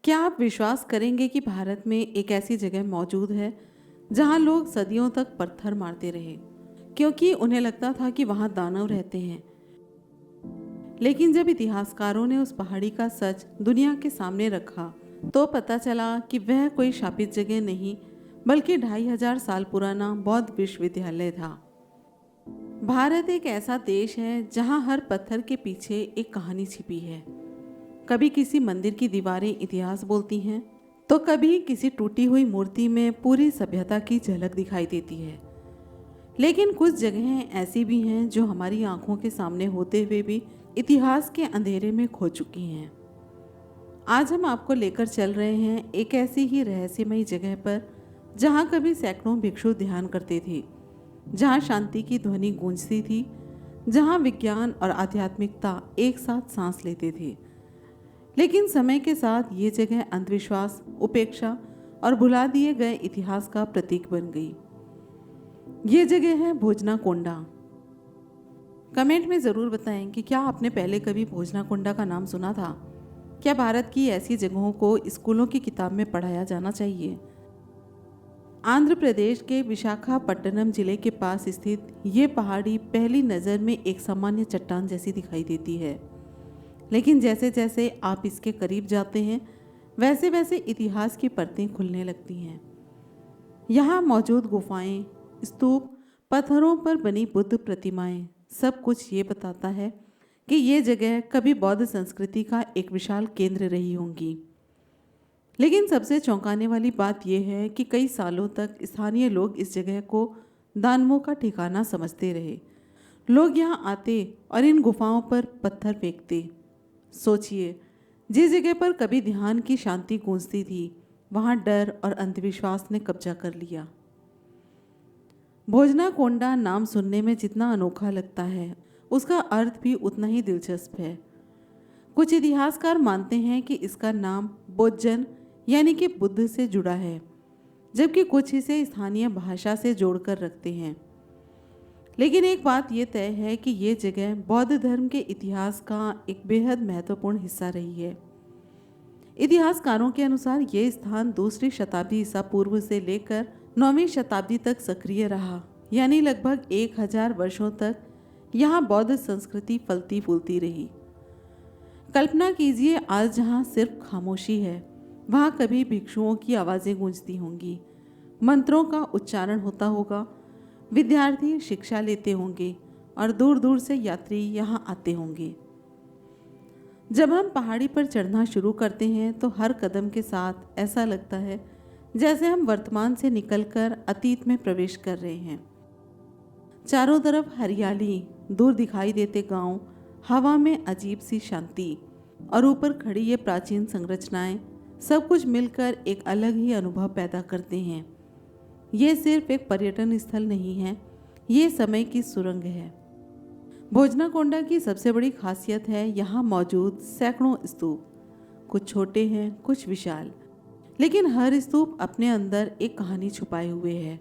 क्या आप विश्वास करेंगे कि भारत में एक ऐसी जगह मौजूद है जहां लोग सदियों तक पत्थर मारते रहे क्योंकि उन्हें लगता था कि वहां दानव रहते हैं। लेकिन जब इतिहासकारों ने उस पहाड़ी का सच दुनिया के सामने रखा तो पता चला कि वह कोई शापित जगह नहीं बल्कि 2500 साल पुराना बौद्ध विश्वविद्यालय था। भारत एक ऐसा देश है जहां हर पत्थर के पीछे एक कहानी छिपी है। कभी किसी मंदिर की दीवारें इतिहास बोलती हैं तो कभी किसी टूटी हुई मूर्ति में पूरी सभ्यता की झलक दिखाई देती है। लेकिन कुछ जगहें ऐसी भी हैं जो हमारी आंखों के सामने होते हुए भी इतिहास के अंधेरे में खो चुकी हैं। आज हम आपको लेकर चल रहे हैं एक ऐसी ही रहस्यमयी जगह पर जहां कभी सैकड़ों भिक्षु ध्यान करते थे, जहां शांति की ध्वनि गूंजती थी, जहां विज्ञान और आध्यात्मिकता एक साथ सांस लेते थे। लेकिन समय के साथ ये जगह अंधविश्वास, उपेक्षा और भुला दिए गए इतिहास का प्रतीक बन गई। ये जगह है भोजनाकोंडा। कमेंट में ज़रूर बताएं कि क्या आपने पहले कभी भोजनाकोंडा का नाम सुना था। क्या भारत की ऐसी जगहों को स्कूलों की किताब में पढ़ाया जाना चाहिए। आंध्र प्रदेश के विशाखापट्टनम जिले के पास स्थित ये पहाड़ी पहली नज़र में एक सामान्य चट्टान जैसी दिखाई देती है, लेकिन जैसे जैसे आप इसके करीब जाते हैं वैसे वैसे इतिहास की परतें खुलने लगती हैं। यहाँ मौजूद गुफाएं, स्तूप, पत्थरों पर बनी बुद्ध प्रतिमाएं, सब कुछ ये बताता है कि ये जगह कभी बौद्ध संस्कृति का एक विशाल केंद्र रही होंगी। लेकिन सबसे चौंकाने वाली बात यह है कि कई सालों तक स्थानीय लोग इस जगह को दानवों का ठिकाना समझते रहे। लोग यहाँ आते और इन गुफाओं पर पत्थर फेंकते। सोचिए, जिस जगह पर कभी ध्यान की शांति गूंजती थी वहाँ डर और अंधविश्वास ने कब्जा कर लिया। भोजनाकोंडा नाम सुनने में जितना अनोखा लगता है उसका अर्थ भी उतना ही दिलचस्प है। कुछ इतिहासकार मानते हैं कि इसका नाम बोज्जन यानी कि बुद्ध से जुड़ा है, जबकि कुछ इसे स्थानीय भाषा से जोड़कर रखते हैं। लेकिन एक बात ये तय है कि ये जगह बौद्ध धर्म के इतिहास का एक बेहद महत्वपूर्ण हिस्सा रही है। इतिहासकारों के अनुसार ये स्थान दूसरी शताब्दी ईसा पूर्व से लेकर 9वीं शताब्दी तक सक्रिय रहा, यानी लगभग 1000 वर्षों तक यहाँ बौद्ध संस्कृति फलती फूलती रही। कल्पना कीजिए, आज जहाँ सिर्फ खामोशी है वहाँ कभी भिक्षुओं की आवाज़ें गूंजती होंगी, मंत्रों का उच्चारण होता होगा, विद्यार्थी शिक्षा लेते होंगे और दूर दूर से यात्री यहाँ आते होंगे। जब हम पहाड़ी पर चढ़ना शुरू करते हैं तो हर कदम के साथ ऐसा लगता है जैसे हम वर्तमान से निकलकर अतीत में प्रवेश कर रहे हैं। चारों तरफ हरियाली, दूर दिखाई देते गांव, हवा में अजीब सी शांति और ऊपर खड़ी ये प्राचीन संरचनाएं, सब कुछ मिलकर एक अलग ही अनुभव पैदा करते हैं। ये सिर्फ एक पर्यटन स्थल नहीं है, ये समय की सुरंग है। भोजनाकोंडा की सबसे बड़ी खासियत है यहाँ मौजूद सैकड़ों स्तूप। कुछ छोटे हैं, कुछ विशाल, लेकिन हर स्तूप अपने अंदर एक कहानी छुपाए हुए है।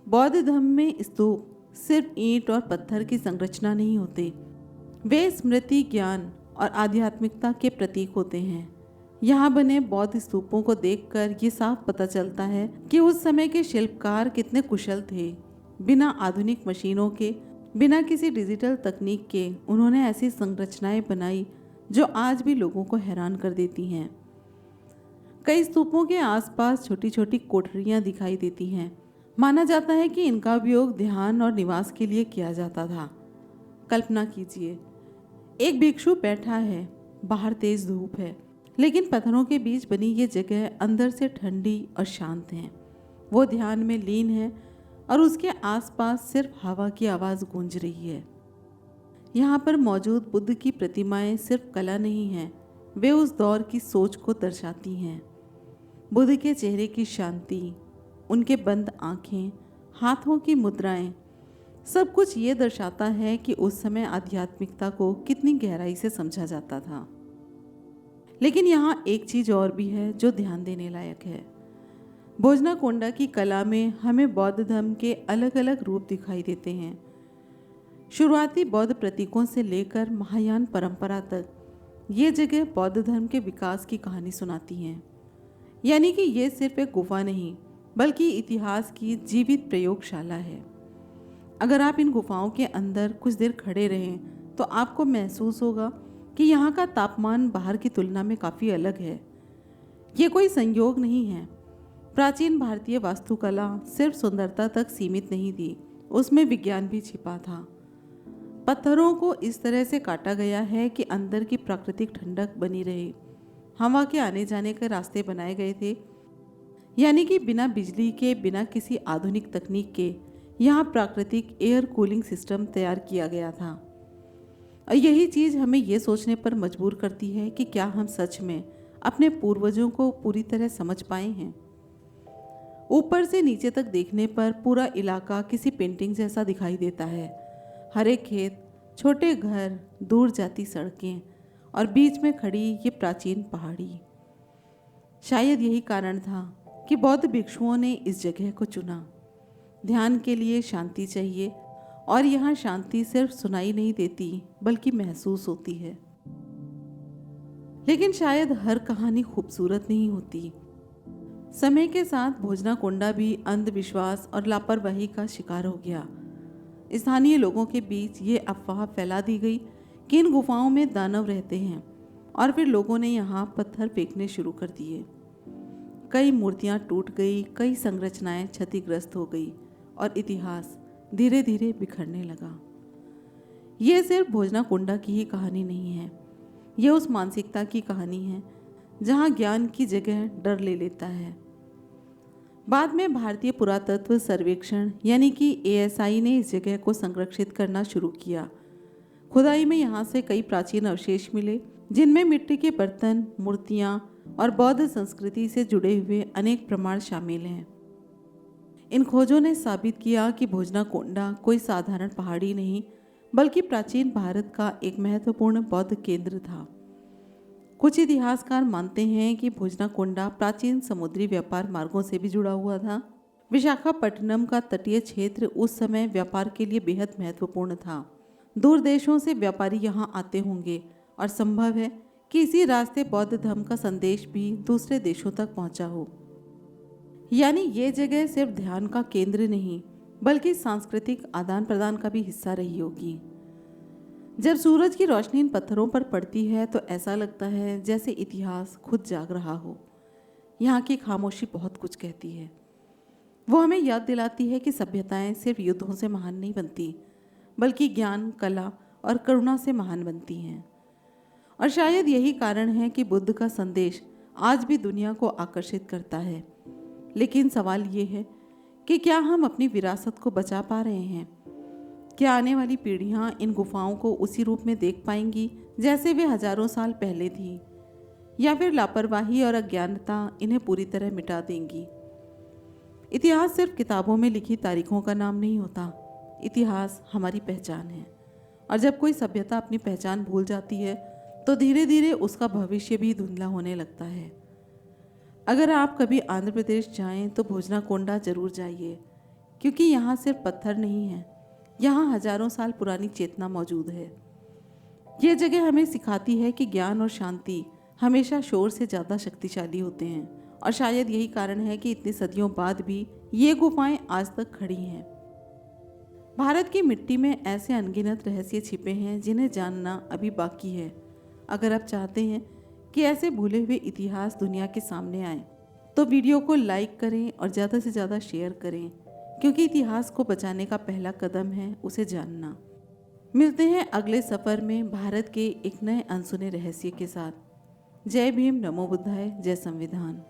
बौद्ध धर्म में स्तूप सिर्फ ईंट और पत्थर की संरचना नहीं होते, वे स्मृति, ज्ञान और आध्यात्मिकता के प्रतीक होते हैं। यहाँ बने बौद्ध स्तूपों को देखकर ये साफ पता चलता है कि उस समय के शिल्पकार कितने कुशल थे। बिना आधुनिक मशीनों के, बिना किसी डिजिटल तकनीक के उन्होंने ऐसी संरचनाएं बनाई जो आज भी लोगों को हैरान कर देती हैं। कई स्तूपों के आसपास छोटी छोटी कोठरियाँ दिखाई देती हैं। माना जाता है कि इनका उपयोग ध्यान और निवास के लिए किया जाता था। कल्पना कीजिए, एक भिक्षु बैठा है, बाहर तेज धूप है, लेकिन पत्थरों के बीच बनी ये जगह अंदर से ठंडी और शांत है। वो ध्यान में लीन है और उसके आसपास सिर्फ हवा की आवाज़ गूंज रही है। यहाँ पर मौजूद बुद्ध की प्रतिमाएं सिर्फ कला नहीं हैं, वे उस दौर की सोच को दर्शाती हैं। बुद्ध के चेहरे की शांति, उनके बंद आँखें, हाथों की मुद्राएं, सब कुछ ये दर्शाता है कि उस समय आध्यात्मिकता को कितनी गहराई से समझा जाता था। लेकिन यहाँ एक चीज़ और भी है जो ध्यान देने लायक है। भोजनाकोंडा की कला में हमें बौद्ध धर्म के अलग अलग रूप दिखाई देते हैं। शुरुआती बौद्ध प्रतीकों से लेकर महायान परंपरा तक ये जगह बौद्ध धर्म के विकास की कहानी सुनाती हैं। यानी कि ये सिर्फ एक गुफा नहीं बल्कि इतिहास की जीवित प्रयोगशाला है। अगर आप इन गुफाओं के अंदर कुछ देर खड़े रहें तो आपको महसूस होगा कि यहाँ का तापमान बाहर की तुलना में काफ़ी अलग है। ये कोई संयोग नहीं है। प्राचीन भारतीय वास्तुकला सिर्फ सुंदरता तक सीमित नहीं थी, उसमें विज्ञान भी छिपा था। पत्थरों को इस तरह से काटा गया है कि अंदर की प्राकृतिक ठंडक बनी रहे। हवा के आने जाने के रास्ते बनाए गए थे, यानी कि बिना बिजली के, बिना किसी आधुनिक तकनीक के यहाँ प्राकृतिक एयर कूलिंग सिस्टम तैयार किया गया था। और यही चीज़ हमें ये सोचने पर मजबूर करती है कि क्या हम सच में अपने पूर्वजों को पूरी तरह समझ पाए हैं। ऊपर से नीचे तक देखने पर पूरा इलाका किसी पेंटिंग जैसा दिखाई देता है। हरे खेत, छोटे घर, दूर जाती सड़कें और बीच में खड़ी ये प्राचीन पहाड़ी। शायद यही कारण था कि बौद्ध भिक्षुओं ने इस जगह को चुना। ध्यान के लिए शांति चाहिए और यहाँ शांति सिर्फ सुनाई नहीं देती बल्कि महसूस होती है। लेकिन शायद हर कहानी खूबसूरत नहीं होती। समय के साथ भोजनाकोंडा भी अंधविश्वास और लापरवाही का शिकार हो गया। स्थानीय लोगों के बीच ये अफवाह फैला दी गई कि इन गुफाओं में दानव रहते हैं और फिर लोगों ने यहाँ पत्थर फेंकने शुरू कर दिए। कई मूर्तियाँ टूट गई, कई संरचनाएं क्षतिग्रस्त हो गई और इतिहास धीरे धीरे बिखरने लगा। ये सिर्फ भोजनाकोंडा की ही कहानी नहीं है, ये उस मानसिकता की कहानी है जहाँ ज्ञान की जगह डर ले लेता है। बाद में भारतीय पुरातत्व सर्वेक्षण यानी कि ASI ने इस जगह को संरक्षित करना शुरू किया। खुदाई में यहाँ से कई प्राचीन अवशेष मिले जिनमें मिट्टी के बर्तन, मूर्तियाँ और बौद्ध संस्कृति से जुड़े हुए अनेक प्रमाण शामिल हैं। इन खोजों ने साबित किया कि भोजनाकोंडा कोई साधारण पहाड़ी नहीं बल्कि प्राचीन भारत का एक महत्वपूर्ण बौद्ध केंद्र था। कुछ इतिहासकार मानते हैं कि भोजनाकोंडा प्राचीन समुद्री व्यापार मार्गों से भी जुड़ा हुआ था। विशाखापट्टनम का तटीय क्षेत्र उस समय व्यापार के लिए बेहद महत्वपूर्ण था। दूर देशों से व्यापारी यहाँ आते होंगे और संभव है कि इसी रास्ते बौद्ध धर्म का संदेश भी दूसरे देशों तक पहुँचा हो। यानी ये जगह सिर्फ ध्यान का केंद्र नहीं बल्कि सांस्कृतिक आदान प्रदान का भी हिस्सा रही होगी। जब सूरज की रोशनी इन पत्थरों पर पड़ती है तो ऐसा लगता है जैसे इतिहास खुद जाग रहा हो। यहाँ की खामोशी बहुत कुछ कहती है। वो हमें याद दिलाती है कि सभ्यताएं सिर्फ युद्धों से महान नहीं बनती बल्कि ज्ञान, कला और करुणा से महान बनती हैं। और शायद यही कारण है कि बुद्ध का संदेश आज भी दुनिया को आकर्षित करता है। लेकिन सवाल ये है कि क्या हम अपनी विरासत को बचा पा रहे हैं? क्या आने वाली पीढ़ियां इन गुफाओं को उसी रूप में देख पाएंगी जैसे वे हजारों साल पहले थी, या फिर लापरवाही और अज्ञानता इन्हें पूरी तरह मिटा देंगी? इतिहास सिर्फ किताबों में लिखी तारीखों का नाम नहीं होता। इतिहास हमारी पहचान है, और जब कोई सभ्यता अपनी पहचान भूल जाती है तो धीरे धीरे उसका भविष्य भी धुंधला होने लगता है। अगर आप कभी आंध्र प्रदेश जाएं तो भोजनाकोंडा जरूर जाइए, क्योंकि यहाँ सिर्फ पत्थर नहीं है, यहाँ हजारों साल पुरानी चेतना मौजूद है। ये जगह हमें सिखाती है कि ज्ञान और शांति हमेशा शोर से ज़्यादा शक्तिशाली होते हैं, और शायद यही कारण है कि इतनी सदियों बाद भी ये गुफाएं आज तक खड़ी हैं। भारत की मिट्टी में ऐसे अनगिनत रहस्य छिपे हैं जिन्हें जानना अभी बाकी है। अगर आप चाहते हैं कि ऐसे भूले हुए इतिहास दुनिया के सामने आए तो वीडियो को लाइक करें और ज़्यादा से ज़्यादा शेयर करें, क्योंकि इतिहास को बचाने का पहला कदम है उसे जानना। मिलते हैं अगले सफ़र में भारत के एक नए अनसुने रहस्य के साथ। जय भीम, नमो बुद्धाय, जय संविधान।